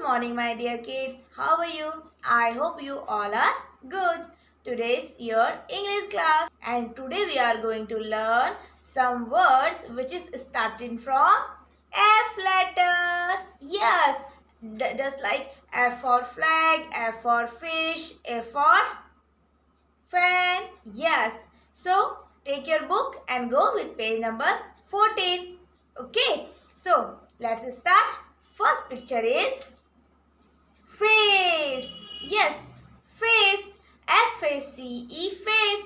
morning, my dear kids. How are you? I hope you all are good. Today's your English class and today we are going to learn some words which is starting from F letter. Yes, just like F for flag, F for fish, F for fan. Yes. So, take your book and go with page number 14. Okay. So, let's start. First picture is face. Yes, face. F-A-C-E, face.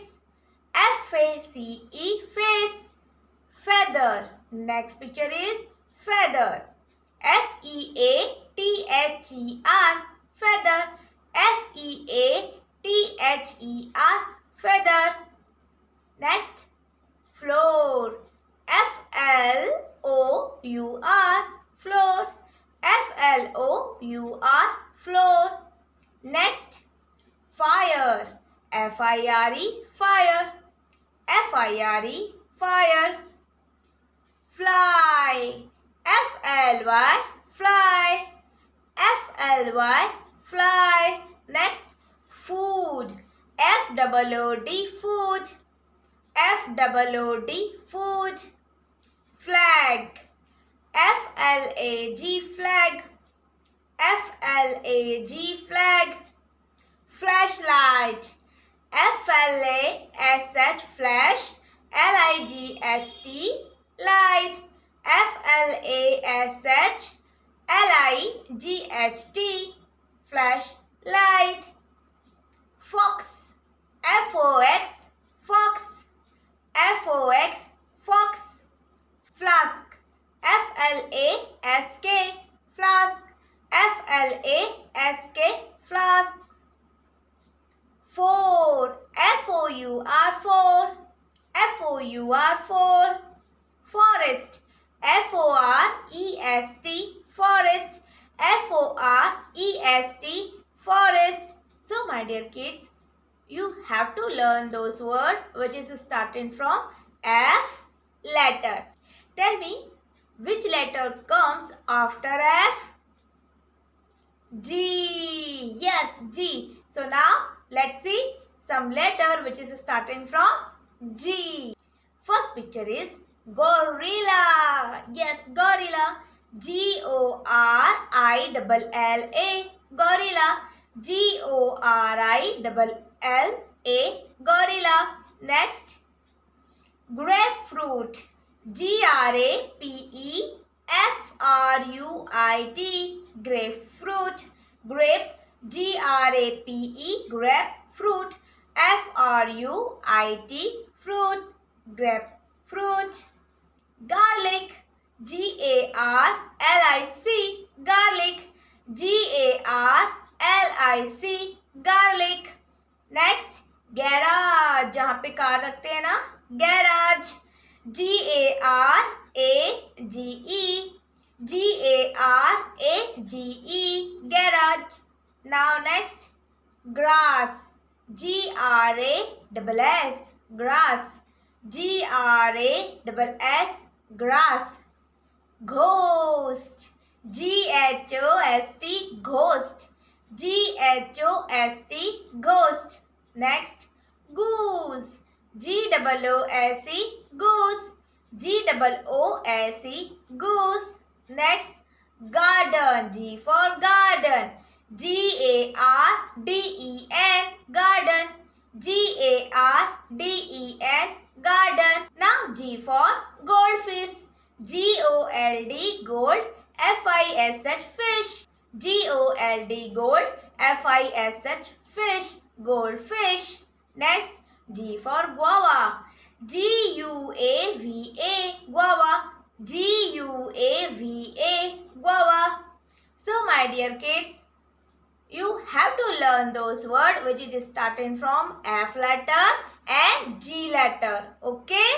F-A-C-E, face. Feather. Next picture is feather. F-E-A-T-H-E-R, feather. F-E-A-T-H-E-R, feather. Next, floor. F-L-O-U-R, floor. F-L-O-U-R, floor. Next, fire. F-I-R-E, fire. F-I-R-E, fire. Fly. F-L-Y, fly. F-L-Y, fly. Next, food. F-O-O-D, food. F-O-O-D, food. Flag. F-L-A-G, flag. F-L-A-G, flag. Flashlight. F-L-A-S-H, flash. L-I-G-H-T, light. F-L-A-S-H, L-I-G-H-T, flash, light. Fox. F-O-X, fox. F-O-X, fox. Flask. F-L-A-S-K, flask. F-L-A-S-K, flask. Four. F-O-U-R, four. F-O-U-R, four. Forest. F-O-R-E-S-T, forest. F-O-R-E-S-T, forest. So, my dear kids, you have to learn those words which is starting from F letter. Tell me, which letter comes after F? G. Yes, G. So, now let's see some letter which is starting from G. First picture is gorilla. Yes, gorilla. G-O-R-I-L-L-A. Gorilla. G-O-R-I-L-L-A. Gorilla. Next, grapefruit. G-R-A-P-E-F-R-U-I-T. Grapefruit. Grape. G-R-A-P-E. Grapefruit. F-R-U-I-T. Fruit. Grapefruit. Garlic. G-A-R-L-I-C. Garlic. G-A-R-L-I-C. Garlic. Next, garage. जहाँ पे car रखते हैं ना, garage. G-A-R-A-G-E. G-A-R-A-G-E. Garage. Now next, grass. G-R-A-S-S. Grass. G-R-A-S-S. Grass. Ghost. G-H-O-S-T. Ghost. G-H-O-S-T. Ghost. Next, goose. G-O-O-S-E. Goose. G-O-O-S-E. Goose. Next, garden. G for garden. G-A-R-D-E-N. Garden. G-A-R-D-E-N. Garden. Now G for goldfish. G-O-L-D, gold. F-I-S-H, fish. G-O-L-D, gold. F-I-S-H, fish. Goldfish. Next, G for guava. G-U-A-V-A, guava. G-U-A-V-A, guava. So, my dear kids, you have to learn those words which is starting from F letter and G letter. Okay?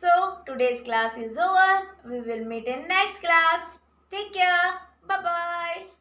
So, today's class is over. We will meet in next class. Take care. Bye-bye.